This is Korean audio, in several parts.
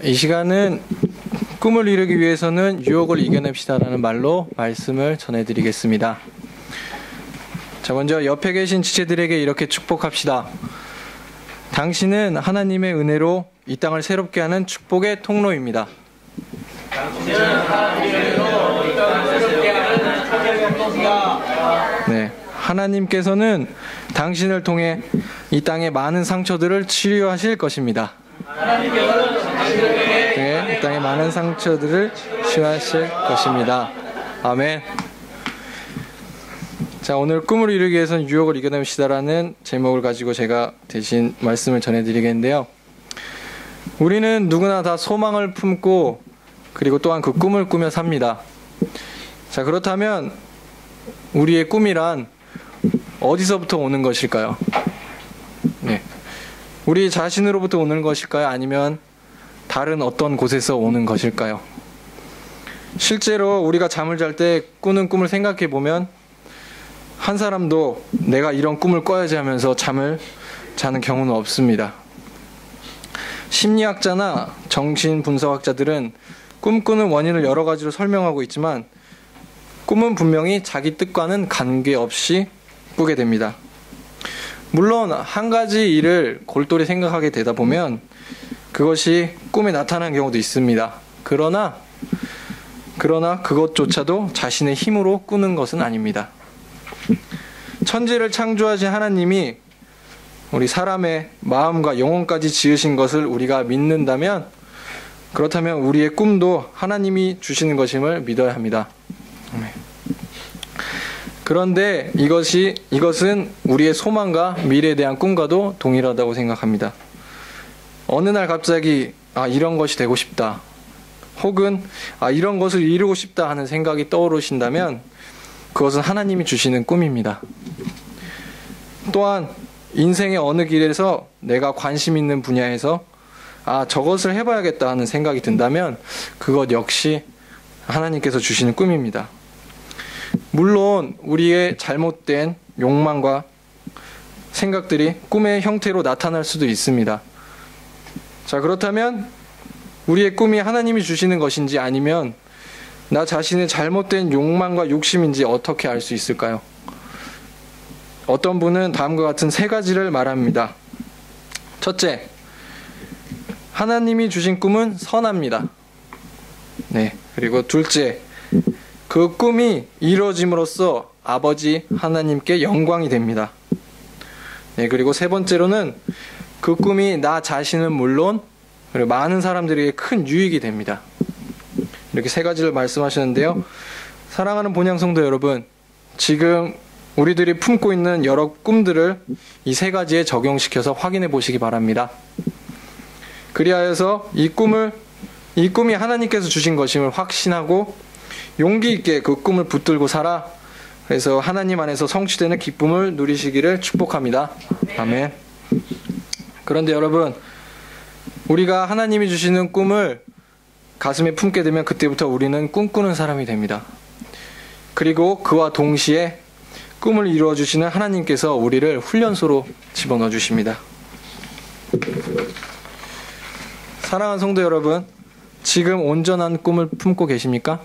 이 시간은 꿈을 이루기 위해서는 유혹을 이겨냅시다라는 말로 말씀을 전해드리겠습니다. 자, 먼저 옆에 계신 지체들에게 이렇게 축복합시다. 당신은 하나님의 은혜로 이 땅을 새롭게 하는 축복의 통로입니다. 네, 하나님께서는 당신을 통해 이 땅의 많은 상처들을 치유하실 것입니다. 네, 이 땅의 많은 상처들을 치유하실 것입니다. 아멘. 자, 오늘 꿈을 이루기 위해서는 유혹을 이겨냅시다라는 제목을 가지고 제가 대신 말씀을 전해드리겠는데요. 우리는 누구나 다 소망을 품고 그리고 또한 그 꿈을 꾸며 삽니다. 자, 그렇다면 우리의 꿈이란 어디서부터 오는 것일까요? 네, 우리 자신으로부터 오는 것일까요? 아니면 다른 어떤 곳에서 오는 것일까요? 실제로 우리가 잠을 잘 때 꾸는 꿈을 생각해 보면 한 사람도 내가 이런 꿈을 꿔야지 하면서 잠을 자는 경우는 없습니다. 심리학자나 정신분석학자들은 꿈꾸는 원인을 여러 가지로 설명하고 있지만 꿈은 분명히 자기 뜻과는 관계없이 꾸게 됩니다. 물론 한 가지 일을 골똘히 생각하게 되다 보면 그것이 꿈에 나타나는 경우도 있습니다. 그러나 그것조차도 자신의 힘으로 꾸는 것은 아닙니다. 천지를 창조하신 하나님이 우리 사람의 마음과 영혼까지 지으신 것을 우리가 믿는다면, 그렇다면 우리의 꿈도 하나님이 주시는 것임을 믿어야 합니다. 그런데 이것은 우리의 소망과 미래에 대한 꿈과도 동일하다고 생각합니다. 어느 날 갑자기 이런 것이 되고 싶다, 혹은 이런 것을 이루고 싶다 하는 생각이 떠오르신다면 그것은 하나님이 주시는 꿈입니다. 또한 인생의 어느 길에서 내가 관심 있는 분야에서 저것을 해봐야겠다 하는 생각이 든다면 그것 역시 하나님께서 주시는 꿈입니다. 물론 우리의 잘못된 욕망과 생각들이 꿈의 형태로 나타날 수도 있습니다. 자, 그렇다면 우리의 꿈이 하나님이 주시는 것인지 아니면 나 자신의 잘못된 욕망과 욕심인지 어떻게 알 수 있을까요? 어떤 분은 다음과 같은 세 가지를 말합니다. 첫째, 하나님이 주신 꿈은 선합니다. 네, 그리고 둘째, 그 꿈이 이루어짐으로써 아버지 하나님께 영광이 됩니다. 네, 그리고 세 번째로는 그 꿈이 나 자신은 물론 그리고 많은 사람들에게 큰 유익이 됩니다. 이렇게 세 가지를 말씀하시는데요. 사랑하는 본향 성도 여러분, 지금 우리들이 품고 있는 여러 꿈들을 이 세 가지에 적용시켜서 확인해 보시기 바랍니다. 그리하여서 이 꿈이 하나님께서 주신 것임을 확신하고 용기 있게 그 꿈을 붙들고 살아 그래서 하나님 안에서 성취되는 기쁨을 누리시기를 축복합니다. 아멘. 그런데 여러분, 우리가 하나님이 주시는 꿈을 가슴에 품게 되면 그때부터 우리는 꿈꾸는 사람이 됩니다. 그리고 그와 동시에 꿈을 이루어 주시는 하나님께서 우리를 훈련소로 집어넣어 주십니다. 사랑하는 성도 여러분, 지금 온전한 꿈을 품고 계십니까?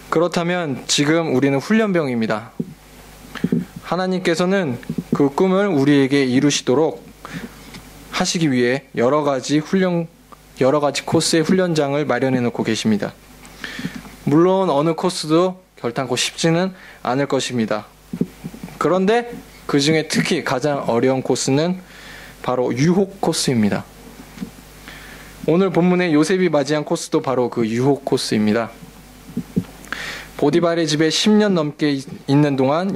그렇다면 지금 우리는 훈련병입니다. 하나님께서는 그 꿈을 우리에게 이루시도록 하시기 위해 여러 가지 코스의 훈련장을 마련해 놓고 계십니다. 물론 어느 코스도 결단코 쉽지는 않을 것입니다. 그런데 그 중에 특히 가장 어려운 코스는 바로 유혹 코스입니다. 오늘 본문의 요셉이 맞이한 코스도 바로 그 유혹 코스입니다. 보디발의 집에 10년 넘게 있는 동안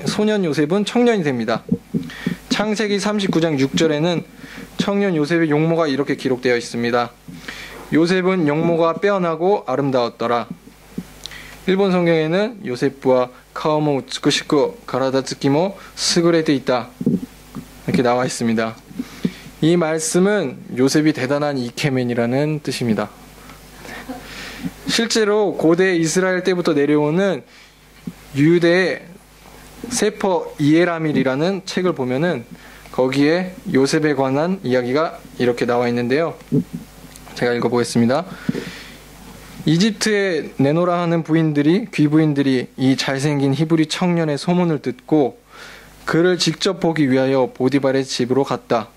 소년 요셉은 청년이 됩니다. 창세기 39장 6절에는 청년 요셉의 용모가 이렇게 기록되어 있습니다. 요셉은 용모가 빼어나고 아름다웠더라. 일본 성경에는 요셉과 카오모 우츠쿠시쿠 가라다츠키모 스그레데 있다 이렇게 나와 있습니다. 이 말씀은 요셉이 대단한 이케맨이라는 뜻입니다. 실제로 고대 이스라엘 때부터 내려오는 유대의 세퍼 이에라밀이라는 책을 보면은 거기에 요셉에 관한 이야기가 이렇게 나와 있는데요. 제가 읽어보겠습니다. 이집트에 내노라 하는 귀부인들이 이 잘생긴 히브리 청년의 소문을 듣고 그를 직접 보기 위하여 보디발의 집으로 갔다.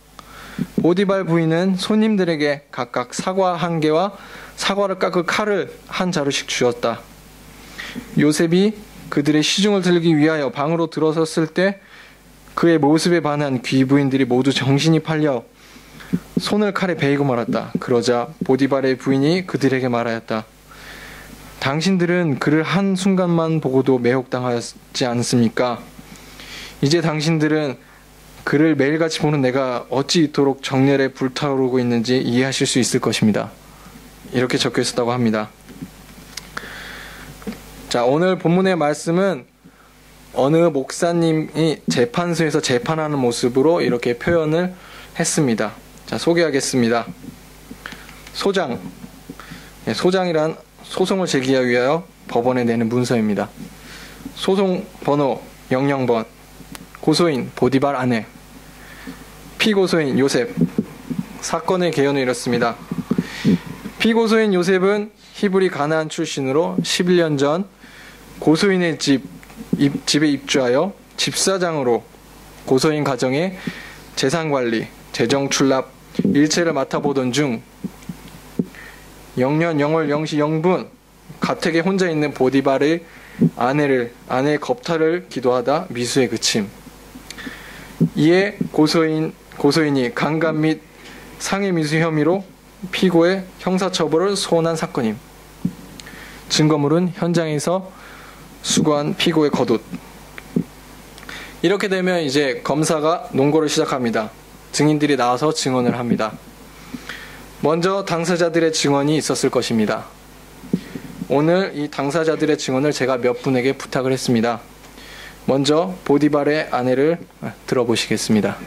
보디발 부인은 손님들에게 각각 사과 한 개와 사과를 깎을 칼을 한 자루씩 주었다. 요셉이 그들의 시중을 들기 위하여 방으로 들어섰을 때 그의 모습에 반한 귀부인들이 모두 정신이 팔려 손을 칼에 베이고 말았다. 그러자 보디발의 부인이 그들에게 말하였다. 당신들은 그를 한 순간만 보고도 매혹당하지 않습니까? 이제 당신들은 그를 매일같이 보는 내가 어찌 이토록 정열에 불타오르고 있는지 이해하실 수 있을 것입니다. 이렇게 적혀 있었다고 합니다. 자, 오늘 본문의 말씀은 어느 목사님이 재판소에서 재판하는 모습으로 이렇게 표현을 했습니다. 자, 소개하겠습니다. 소장. 소장이란 소송을 제기하기 위하여 법원에 내는 문서입니다. 소송 번호 00번. 고소인 보디발 아내. 피고소인 요셉. 사건의 개요는 이렇습니다. 피고소인 요셉은 히브리 가나안 출신으로 11년 전 고소인의 집에 입주하여 집사장으로 고소인 가정의 재산관리, 재정출납, 일체를 맡아보던 중 0년 0월 0시 0분 가택에 혼자 있는 보디발의 아내의 겁탈을 기도하다 미수에 그침. 이에 고소인이 강간 및 상해 미수 혐의로 피고의 형사처벌을 소원한 사건임. 증거물은 현장에서 수거한 피고의 겉옷. 이렇게 되면 이제 검사가 논거를 시작합니다. 증인들이 나와서 증언을 합니다. 먼저 당사자들의 증언이 있었을 것입니다. 오늘 이 당사자들의 증언을 제가 몇 분에게 부탁을 했습니다. 먼저 보디발의 아내를 들어보시겠습니다.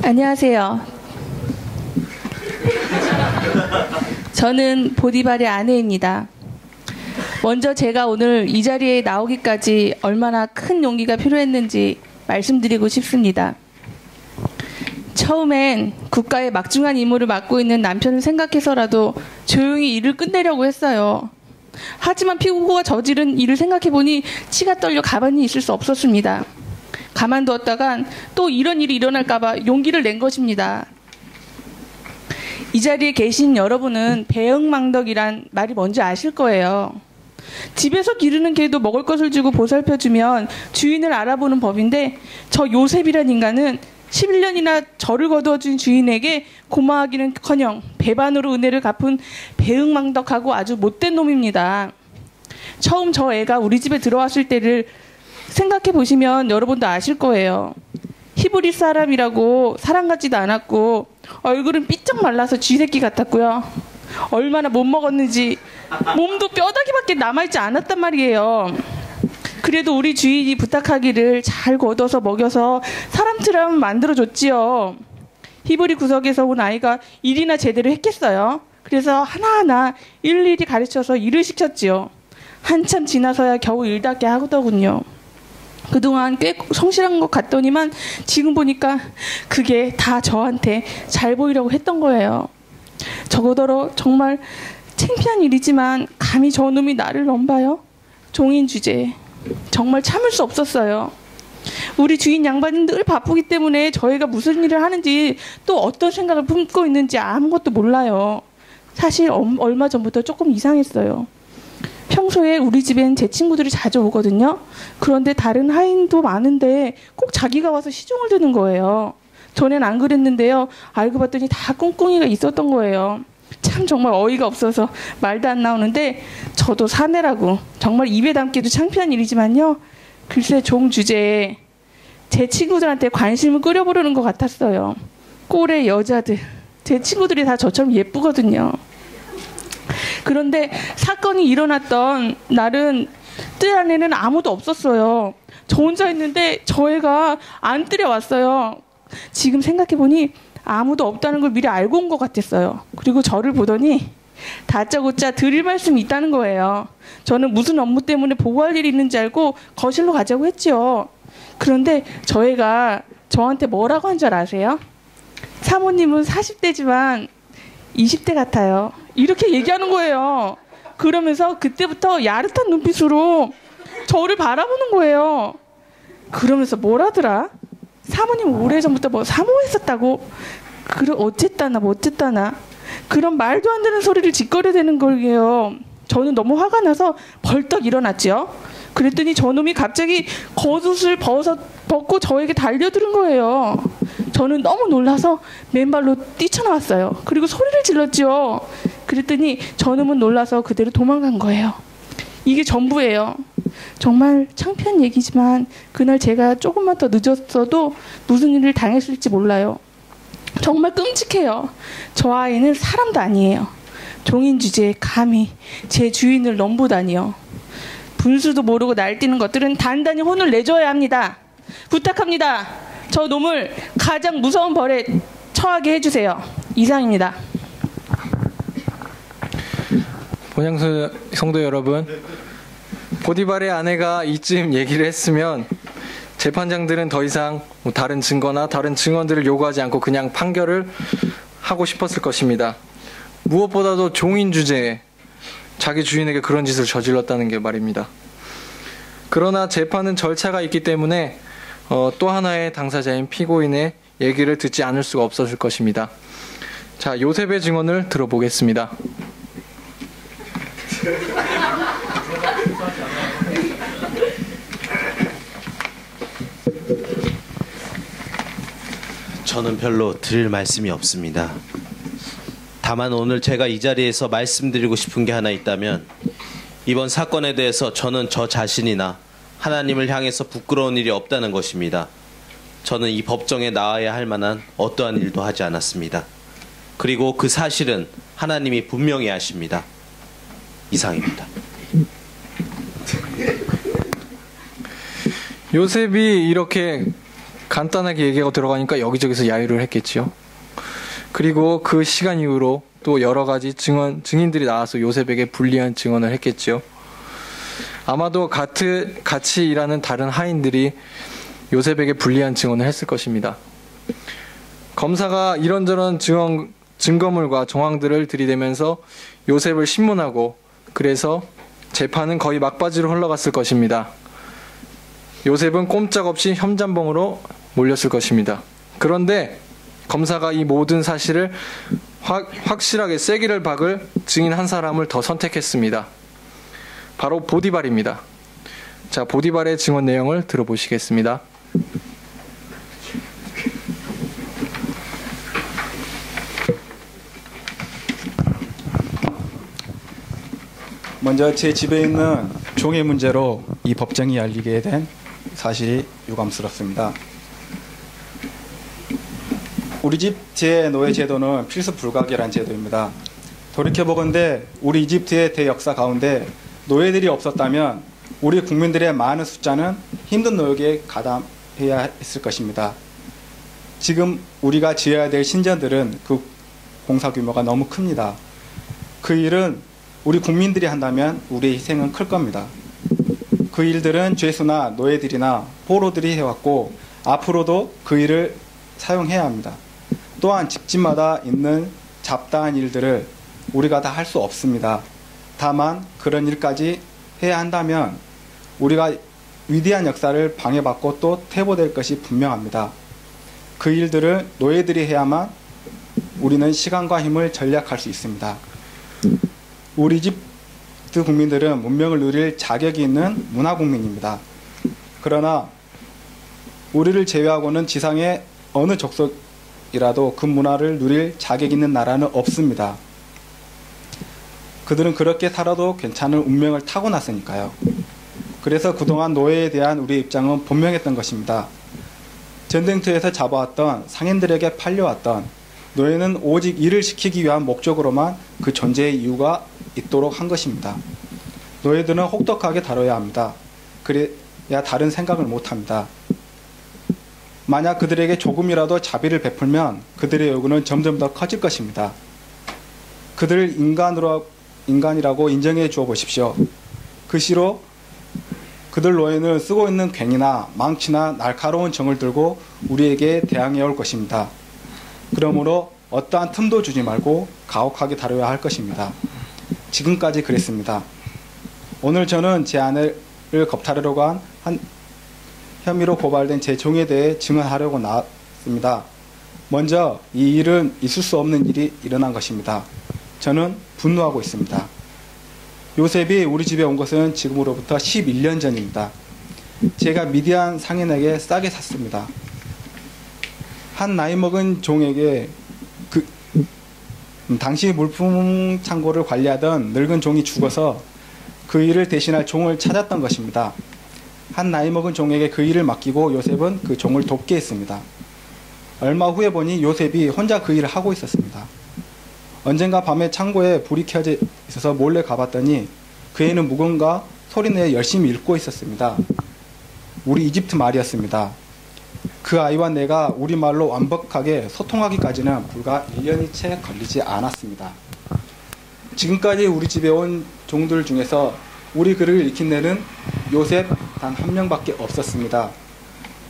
안녕하세요. 저는 보디발의 아내입니다. 먼저 제가 오늘 이 자리에 나오기까지 얼마나 큰 용기가 필요했는지 말씀드리고 싶습니다. 처음엔 국가의 막중한 임무를 맡고 있는 남편을 생각해서라도 조용히 일을 끝내려고 했어요. 하지만 피고가 저지른 일을 생각해보니 치가 떨려 가만히 있을 수 없었습니다. 가만두었다간 또 이런 일이 일어날까봐 용기를 낸 것입니다. 이 자리에 계신 여러분은 배응망덕이란 말이 뭔지 아실 거예요. 집에서 기르는 개도 먹을 것을 주고 보살펴주면 주인을 알아보는 법인데 저 요셉이란 인간은 11년이나 저를 거두어준 주인에게 고마워하기는커녕 배반으로 은혜를 갚은 배응망덕하고 아주 못된 놈입니다. 처음 저 애가 우리 집에 들어왔을 때를 생각해 보시면 여러분도 아실 거예요. 히브리 사람이라고 사람 같지도 않았고 얼굴은 삐쩍 말라서 쥐새끼 같았고요. 얼마나 못 먹었는지 몸도 뼈다귀밖에 남아있지 않았단 말이에요. 그래도 우리 주인이 부탁하기를 잘 걷어서 먹여서 사람처럼 만들어줬지요. 히브리 구석에서 온 아이가 일이나 제대로 했겠어요. 그래서 하나하나 일일이 가르쳐서 일을 시켰지요. 한참 지나서야 겨우 일답게 하더군요. 그동안 꽤 성실한 것 같더니만 지금 보니까 그게 다 저한테 잘 보이려고 했던 거예요. 저거더러 정말 창피한 일이지만 감히 저놈이 나를 넘봐요? 종인 주제에 정말 참을 수 없었어요. 우리 주인 양반은 늘 바쁘기 때문에 저희가 무슨 일을 하는지 또 어떤 생각을 품고 있는지 아무것도 몰라요. 사실 얼마 전부터 조금 이상했어요. 평소에 우리 집엔 제 친구들이 자주 오거든요. 그런데 다른 하인도 많은데 꼭 자기가 와서 시중을 드는 거예요. 전엔 안 그랬는데요. 알고 봤더니 다 꿍꿍이가 있었던 거예요. 참 정말 어이가 없어서 말도 안 나오는데 저도 사내라고 정말 입에 담기도 창피한 일이지만요. 글쎄 종 주제에 제 친구들한테 관심을 끌어보려는 것 같았어요. 꼴의 여자들. 제 친구들이 다 저처럼 예쁘거든요. 그런데 사건이 일어났던 날은 뜰 안에는 아무도 없었어요. 저 혼자 있는데 저 애가 안 뜰에 왔어요. 지금 생각해보니 아무도 없다는 걸 미리 알고 온 것 같았어요. 그리고 저를 보더니 다짜고짜 드릴 말씀이 있다는 거예요. 저는 무슨 업무 때문에 보고할 일이 있는지 알고 거실로 가자고 했죠. 그런데 저희가 저한테 뭐라고 한 줄 아세요? 사모님은 40대지만 20대 같아요. 이렇게 얘기하는 거예요. 그러면서 그때부터 야릇한 눈빛으로 저를 바라보는 거예요. 그러면서 뭐라더라? 사모님 오래전부터 뭐 사모했었다고? 그래 어쨌다나 뭐 어쨌다나 그런 말도 안 되는 소리를 짓거려대는 거예요. 저는 너무 화가 나서 벌떡 일어났죠. 그랬더니 저놈이 갑자기 겉옷을 벗고 저에게 달려드는 거예요. 저는 너무 놀라서 맨발로 뛰쳐나왔어요. 그리고 소리를 질렀죠. 그랬더니 저놈은 놀라서 그대로 도망간 거예요. 이게 전부예요. 정말 창피한 얘기지만 그날 제가 조금만 더 늦었어도 무슨 일을 당했을지 몰라요. 정말 끔찍해요. 저 아이는 사람도 아니에요. 종인 주제에 감히 제 주인을 넘보다니요. 분수도 모르고 날뛰는 것들은 단단히 혼을 내줘야 합니다. 부탁합니다. 저 놈을 가장 무서운 벌에 처하게 해주세요. 이상입니다. 본향 성도 여러분, 보디발의 아내가 이쯤 얘기를 했으면 재판장들은 더 이상 다른 증거나 다른 증언들을 요구하지 않고 그냥 판결을 하고 싶었을 것입니다. 무엇보다도 종인 주제에 자기 주인에게 그런 짓을 저질렀다는 게 말입니다. 그러나 재판은 절차가 있기 때문에 또 하나의 당사자인 피고인의 얘기를 듣지 않을 수가 없었을 것입니다. 자, 요셉의 증언을 들어보겠습니다. 저는 별로 드릴 말씀이 없습니다. 다만 오늘 제가 이 자리에서 말씀드리고 싶은 게 하나 있다면 이번 사건에 대해서 저는 저 자신이나 하나님을 향해서 부끄러운 일이 없다는 것입니다. 저는 이 법정에 나와야 할 만한 어떠한 일도 하지 않았습니다. 그리고 그 사실은 하나님이 분명히 아십니다. 이상입니다. 요셉이 이렇게 간단하게 얘기하고 들어가니까 여기저기서 야유를 했겠지요. 그리고 그 시간 이후로 또 여러 가지 증인들이 나와서 요셉에게 불리한 증언을 했겠지요. 아마도 같이 일하는 다른 하인들이 요셉에게 불리한 증언을 했을 것입니다. 검사가 이런저런 증거물과 정황들을 들이대면서 요셉을 신문하고 그래서 재판은 거의 막바지로 흘러갔을 것입니다. 요셉은 꼼짝없이 혐잠봉으로 몰렸을 것입니다. 그런데 검사가 이 모든 사실을 확실하게 쐐기를 박을 증인 한 사람을 더 선택했습니다. 바로 보디발입니다. 자, 보디발의 증언 내용을 들어보시겠습니다. 먼저 제 집에 있는 종의 문제로 이 법정이 열리게 된 사실이 유감스럽습니다. 우리 집 제노예 제도는 필수 불가결한 제도입니다. 돌이켜보건대 우리 이집트의 대역사 가운데 노예들이 없었다면 우리 국민들의 많은 숫자는 힘든 노역에 가담해야 했을 것입니다. 지금 우리가 지어야 될 신전들은 그 공사 규모가 너무 큽니다. 그 일은 우리 국민들이 한다면 우리의 희생은 클 겁니다. 그 일들은 죄수나 노예들이나 포로들이 해왔고 앞으로도 그 일을 사용해야 합니다. 또한 집집마다 있는 잡다한 일들을 우리가 다 할 수 없습니다. 다만 그런 일까지 해야 한다면 우리가 위대한 역사를 방해받고 또 퇴보될 것이 분명합니다. 그 일들을 노예들이 해야만 우리는 시간과 힘을 절약할 수 있습니다. 우리 이집트 국민들은 문명을 누릴 자격이 있는 문화국민입니다. 그러나 우리를 제외하고는 지상의 어느 족속이라도 그 문화를 누릴 자격 있는 나라는 없습니다. 그들은 그렇게 살아도 괜찮은 운명을 타고났으니까요. 그래서 그동안 노예에 대한 우리의 입장은 분명했던 것입니다. 전쟁터에서 잡아왔던 상인들에게 팔려왔던 노예는 오직 일을 시키기 위한 목적으로만 그 존재의 이유가 있도록 한 것입니다. 노예들은 혹독하게 다뤄야 합니다. 그래야 다른 생각을 못합니다. 만약 그들에게 조금이라도 자비를 베풀면 그들의 요구는 점점 더 커질 것입니다. 그들을 인간이라고 인정해 주어 보십시오. 그 시로 그들 노예는 쓰고 있는 괭이나 망치나 날카로운 정을 들고 우리에게 대항해 올 것입니다. 그러므로 어떠한 틈도 주지 말고 가혹하게 다뤄야 할 것입니다. 지금까지 그랬습니다. 오늘 저는 제 아내를 겁탈하려고 한 혐의로 고발된 제 종에 대해 증언하려고 나왔습니다. 먼저 이 일은 있을 수 없는 일이 일어난 것입니다. 저는 분노하고 있습니다. 요셉이 우리 집에 온 것은 지금으로부터 11년 전입니다. 제가 미디안 상인에게 싸게 샀습니다. 한 나이 먹은 종에게 당시 물품 창고를 관리하던 늙은 종이 죽어서 그 일을 대신할 종을 찾았던 것입니다. 한 나이 먹은 종에게 그 일을 맡기고 요셉은 그 종을 돕게 했습니다. 얼마 후에 보니 요셉이 혼자 그 일을 하고 있었습니다. 언젠가 밤에 창고에 불이 켜져 있어서 몰래 가봤더니 그 애는 무언가 소리내어 열심히 읽고 있었습니다. 우리 이집트 말이었습니다. 그 아이와 내가 우리말로 완벽하게 소통하기까지는 불과 1년이 채 걸리지 않았습니다. 지금까지 우리 집에 온 종들 중에서 우리 글을 읽힌 애는 요셉 단 한 명밖에 없었습니다.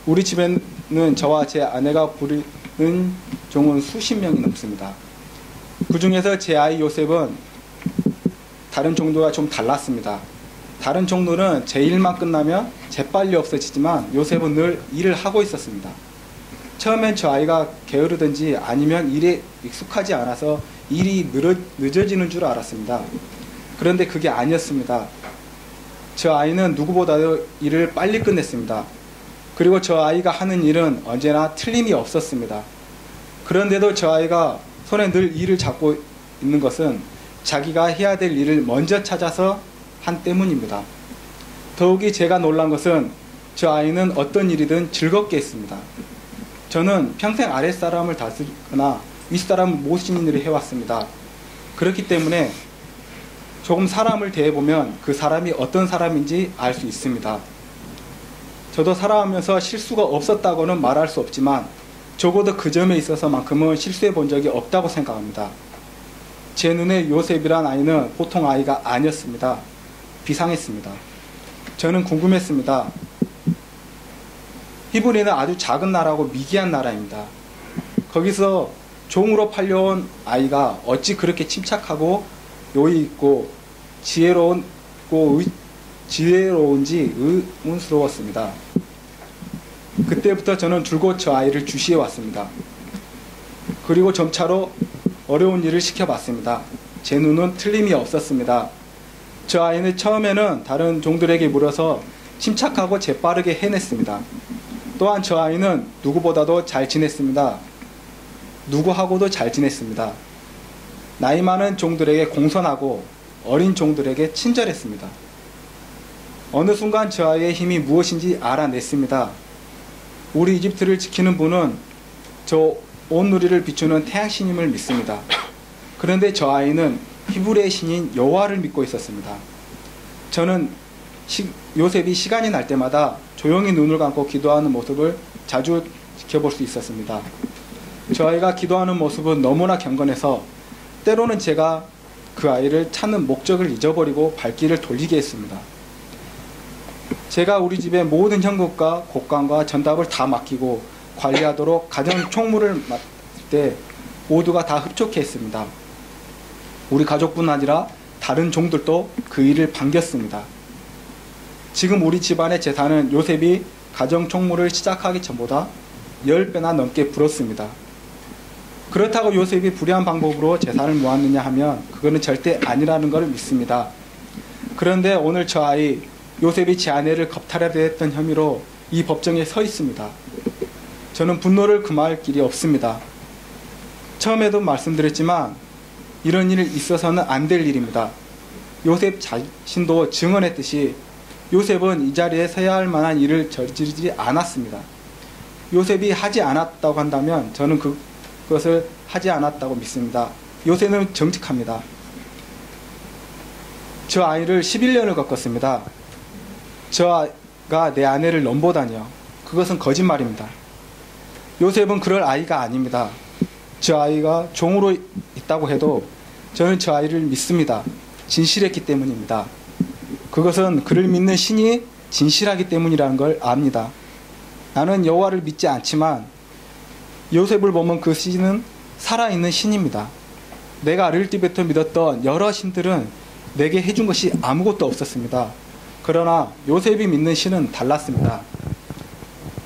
우리 집에는 저와 제 아내가 부르는 종은 수십 명이 넘습니다. 그 중에서 제 아이 요셉은 다른 종들과 좀 달랐습니다. 다른 종들은 제 일만 끝나면 재빨리 없어지지만 요셉은 늘 일을 하고 있었습니다. 처음엔 저 아이가 게으르든지 아니면 일에 익숙하지 않아서 일이 늦어지는 줄 알았습니다. 그런데 그게 아니었습니다. 저 아이는 누구보다도 일을 빨리 끝냈습니다. 그리고 저 아이가 하는 일은 언제나 틀림이 없었습니다. 그런데도 저 아이가 손에 늘 일을 잡고 있는 것은 자기가 해야 될 일을 먼저 찾아서 한 때문입니다. 더욱이 제가 놀란 것은 저 아이는 어떤 일이든 즐겁게 했습니다. 저는 평생 아랫사람을 다스리거나 윗사람을 모시는 일을 해왔습니다. 그렇기 때문에 조금 사람을 대해보면 그 사람이 어떤 사람인지 알 수 있습니다. 저도 살아가면서 실수가 없었다고는 말할 수 없지만 적어도 그 점에 있어서만큼은 실수해 본 적이 없다고 생각합니다. 제 눈에 요셉이란 아이는 보통 아이가 아니었습니다. 비상했습니다. 저는 궁금했습니다. 히브리는 아주 작은 나라고 미개한 나라입니다. 거기서 종으로 팔려온 아이가 어찌 그렇게 침착하고 요의 있고 지혜로운지 의문스러웠습니다. 그때부터 저는 줄곧 저 아이를 주시해 왔습니다. 그리고 점차로 어려운 일을 시켜봤습니다. 제 눈은 틀림이 없었습니다. 저 아이는 처음에는 다른 종들에게 물어서 침착하고 재빠르게 해냈습니다. 또한 저 아이는 누구보다도 잘 지냈습니다. 누구하고도 잘 지냈습니다. 나이 많은 종들에게 공손하고 어린 종들에게 친절했습니다. 어느 순간 저 아이의 힘이 무엇인지 알아냈습니다. 우리 이집트를 지키는 분은 저 온 누리를 비추는 태양신임을 믿습니다. 그런데 저 아이는 히브리의 신인 여호와를 믿고 있었습니다. 저는 요셉이 시간이 날 때마다 조용히 눈을 감고 기도하는 모습을 자주 지켜볼 수 있었습니다. 저 아이가 기도하는 모습은 너무나 경건해서 때로는 제가 그 아이를 찾는 목적을 잊어버리고 발길을 돌리게 했습니다. 제가 우리 집의 모든 현금과 곡간과 전답을 다 맡기고 관리하도록 가정 총무를 맡을 때 모두가 다 흡족해 했습니다. 우리 가족뿐 아니라 다른 종들도 그 일을 반겼습니다. 지금 우리 집안의 재산은 요셉이 가정 총무를 시작하기 전보다 10배나 넘게 불었습니다. 그렇다고 요셉이 불의한 방법으로 재산을 모았느냐 하면 그거는 절대 아니라는 걸 믿습니다. 그런데 오늘 저 아이 요셉이 제 아내를 겁탈하려 했던 혐의로 이 법정에 서 있습니다. 저는 분노를 금할 길이 없습니다. 처음에도 말씀드렸지만 이런 일이 있어서는 안 될 일입니다. 요셉 자신도 증언했듯이 요셉은 이 자리에 서야 할 만한 일을 저지르지 않았습니다. 요셉이 하지 않았다고 한다면 저는 그것을 하지 않았다고 믿습니다. 요셉은 정직합니다. 저 아이를 11년을 겪었습니다. 저 아이가 내 아내를 넘보다니요. 그것은 거짓말입니다. 요셉은 그럴 아이가 아닙니다. 저 아이가 종으로 있다고 해도 저는 저 아이를 믿습니다. 진실했기 때문입니다. 그것은 그를 믿는 신이 진실하기 때문이라는 걸 압니다. 나는 여호와를 믿지 않지만 요셉을 보면 그 신은 살아있는 신입니다. 내가 어릴 때부터 믿었던 여러 신들은 내게 해준 것이 아무것도 없었습니다. 그러나 요셉이 믿는 신은 달랐습니다.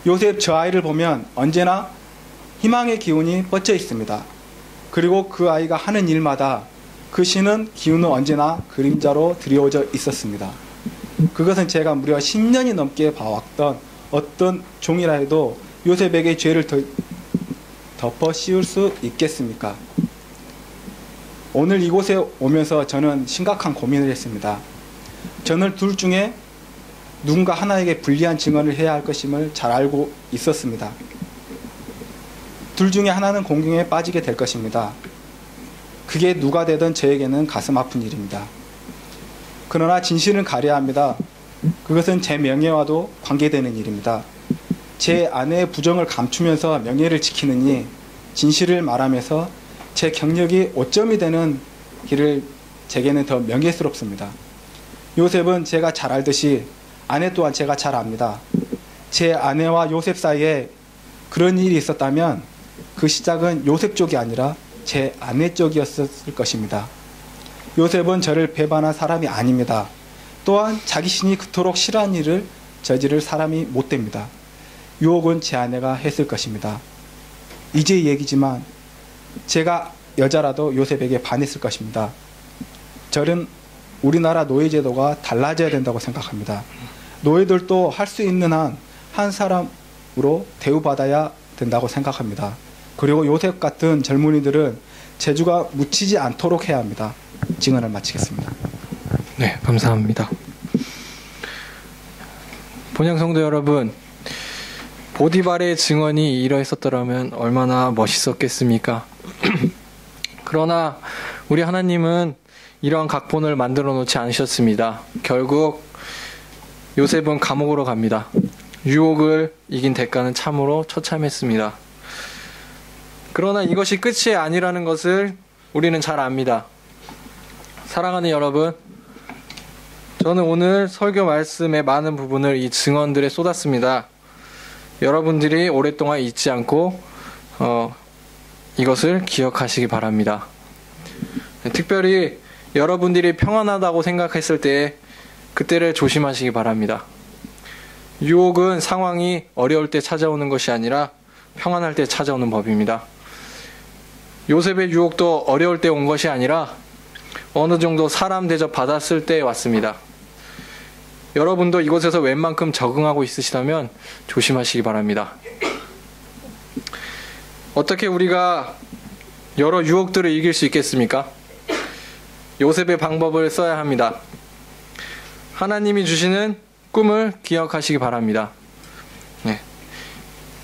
요셉 저 아이를 보면 언제나 희망의 기운이 뻗쳐 있습니다. 그리고 그 아이가 하는 일마다 그 신은 기운은 언제나 그림자로 드리워져 있었습니다. 그것은 제가 무려 10년이 넘게 봐왔던 어떤 종이라 해도 요셉에게 죄를 덮어 씌울 수 있겠습니까? 오늘 이곳에 오면서 저는 심각한 고민을 했습니다. 저는 둘 중에 누군가 하나에게 불리한 증언을 해야 할 것임을 잘 알고 있었습니다. 둘 중에 하나는 공경에 빠지게 될 것입니다. 그게 누가 되든 저에게는 가슴 아픈 일입니다. 그러나 진실은 가려야 합니다. 그것은 제 명예와도 관계되는 일입니다. 제 아내의 부정을 감추면서 명예를 지키느니 진실을 말하면서 제 경력이 오점이 되는 길을 제게는 더 명예스럽습니다. 요셉은 제가 잘 알듯이 아내 또한 제가 잘 압니다. 제 아내와 요셉 사이에 그런 일이 있었다면 그 시작은 요셉 쪽이 아니라 제 아내 쪽이었을 것입니다. 요셉은 저를 배반한 사람이 아닙니다. 또한 자기 신이 그토록 싫어하는 일을 저지를 사람이 못 됩니다. 유혹은 제 아내가 했을 것입니다. 이제 얘기지만 제가 여자라도 요셉에게 반했을 것입니다. 저는 우리나라 노예제도가 달라져야 된다고 생각합니다. 노예들도 할 수 있는 한 사람으로 대우받아야 된다고 생각합니다. 그리고 요셉 같은 젊은이들은 재주가 묻히지 않도록 해야 합니다. 증언을 마치겠습니다. 네, 감사합니다. 본향 성도 여러분, 보디발의 증언이 이러했었더라면 얼마나 멋있었겠습니까? 그러나 우리 하나님은 이러한 각본을 만들어 놓지 않으셨습니다. 결국 요셉은 감옥으로 갑니다. 유혹을 이긴 대가는 참으로 처참했습니다. 그러나 이것이 끝이 아니라는 것을 우리는 잘 압니다. 사랑하는 여러분, 저는 오늘 설교 말씀의 많은 부분을 이 증언들에 쏟았습니다. 여러분들이 오랫동안 잊지 않고 이것을 기억하시기 바랍니다. 특별히 여러분들이 평안하다고 생각했을 때 그때를 조심하시기 바랍니다. 유혹은 상황이 어려울 때 찾아오는 것이 아니라 평안할 때 찾아오는 법입니다. 요셉의 유혹도 어려울 때 온 것이 아니라 어느 정도 사람 대접 받았을 때 왔습니다. 여러분도 이곳에서 웬만큼 적응하고 있으시다면 조심하시기 바랍니다. 어떻게 우리가 여러 유혹들을 이길 수 있겠습니까? 요셉의 방법을 써야 합니다. 하나님이 주시는 꿈을 기억하시기 바랍니다. 네.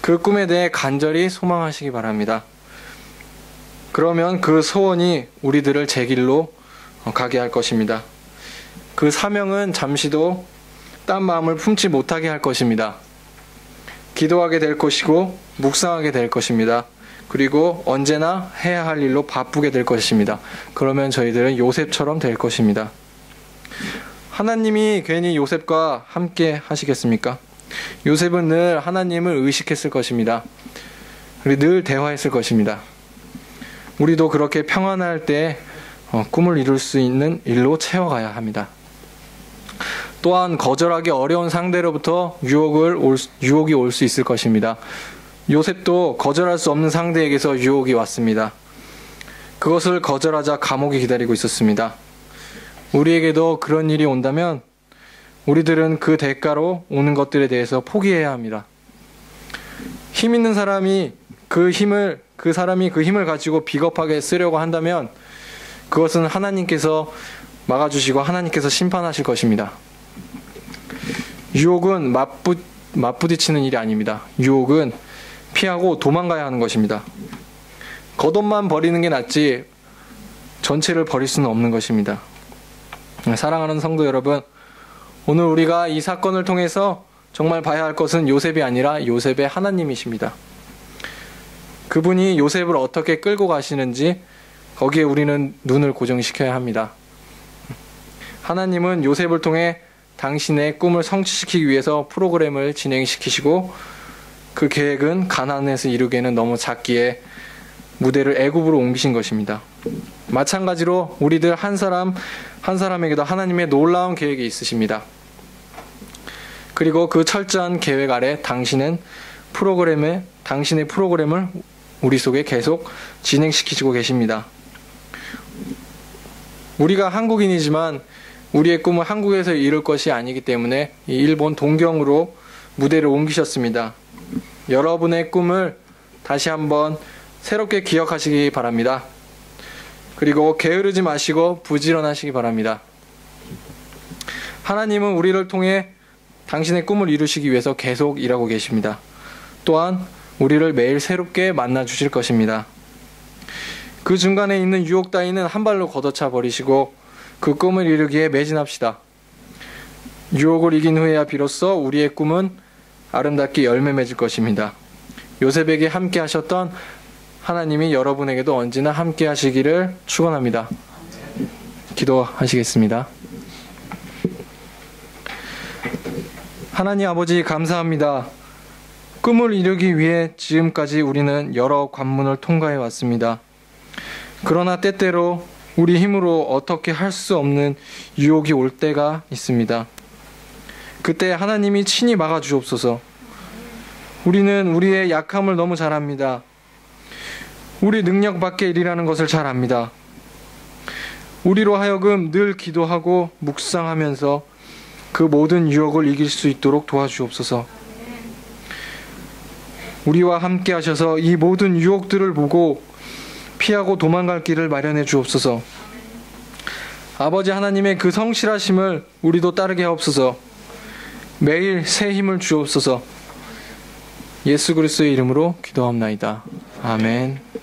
그 꿈에 대해 간절히 소망하시기 바랍니다. 그러면 그 소원이 우리들을 제 길로 가게 할 것입니다. 그 사명은 잠시도 딴 마음을 품지 못하게 할 것입니다. 기도하게 될 것이고 묵상하게 될 것입니다. 그리고 언제나 해야 할 일로 바쁘게 될 것입니다. 그러면 저희들은 요셉처럼 될 것입니다. 하나님이 괜히 요셉과 함께 하시겠습니까? 요셉은 늘 하나님을 의식했을 것입니다. 그리고 늘 대화했을 것입니다. 우리도 그렇게 평안할 때 꿈을 이룰 수 있는 일로 채워가야 합니다. 또한 거절하기 어려운 상대로부터 유혹이 올 수 있을 것입니다. 요셉도 거절할 수 없는 상대에게서 유혹이 왔습니다. 그것을 거절하자 감옥이 기다리고 있었습니다. 우리에게도 그런 일이 온다면 우리들은 그 대가로 오는 것들에 대해서 포기해야 합니다. 힘 있는 사람이 그 힘을 가지고 비겁하게 쓰려고 한다면 그것은 하나님께서 막아주시고 하나님께서 심판하실 것입니다. 유혹은 맞부딪히는 일이 아닙니다. 유혹은 피하고 도망가야 하는 것입니다. 겉옷만 버리는 게 낫지 전체를 버릴 수는 없는 것입니다. 사랑하는 성도 여러분, 오늘 우리가 이 사건을 통해서 정말 봐야 할 것은 요셉이 아니라 요셉의 하나님이십니다. 그분이 요셉을 어떻게 끌고 가시는지 거기에 우리는 눈을 고정시켜야 합니다. 하나님은 요셉을 통해 당신의 꿈을 성취시키기 위해서 프로그램을 진행시키시고 그 계획은 가나안에서 이루기에는 너무 작기에 무대를 애굽으로 옮기신 것입니다. 마찬가지로 우리들 한 사람 한 사람에게도 하나님의 놀라운 계획이 있으십니다. 그리고 그 철저한 계획 아래 당신의 프로그램을 우리 속에 계속 진행시키시고 계십니다. 우리가 한국인이지만 우리의 꿈은 한국에서 이룰 것이 아니기 때문에 일본 동경으로 무대를 옮기셨습니다. 여러분의 꿈을 다시 한번 새롭게 기억하시기 바랍니다. 그리고 게으르지 마시고 부지런하시기 바랍니다. 하나님은 우리를 통해 당신의 꿈을 이루시기 위해서 계속 일하고 계십니다. 또한 우리를 매일 새롭게 만나 주실 것입니다. 그 중간에 있는 유혹 따위는 한 발로 걷어차 버리시고 그 꿈을 이루기에 매진합시다. 유혹을 이긴 후에야 비로소 우리의 꿈은 아름답게 열매 맺을 것입니다. 요셉에게 함께 하셨던 하나님이 여러분에게도 언제나 함께 하시기를 축원합니다. 기도하시겠습니다. 하나님 아버지 감사합니다. 꿈을 이루기 위해 지금까지 우리는 여러 관문을 통과해 왔습니다. 그러나 때때로 우리 힘으로 어떻게 할 수 없는 유혹이 올 때가 있습니다. 그때 하나님이 친히 막아주옵소서. 우리는 우리의 약함을 너무 잘 압니다. 우리 능력 밖의 일이라는 것을 잘 압니다. 우리로 하여금 늘 기도하고 묵상하면서 그 모든 유혹을 이길 수 있도록 도와주옵소서. 우리와 함께 하셔서 이 모든 유혹들을 보고 피하고 도망갈 길을 마련해 주옵소서. 아버지 하나님의 그 성실하심을 우리도 따르게 하옵소서. 매일 새 힘을 주옵소서. 예수 그리스도의 이름으로 기도합나이다. 아멘.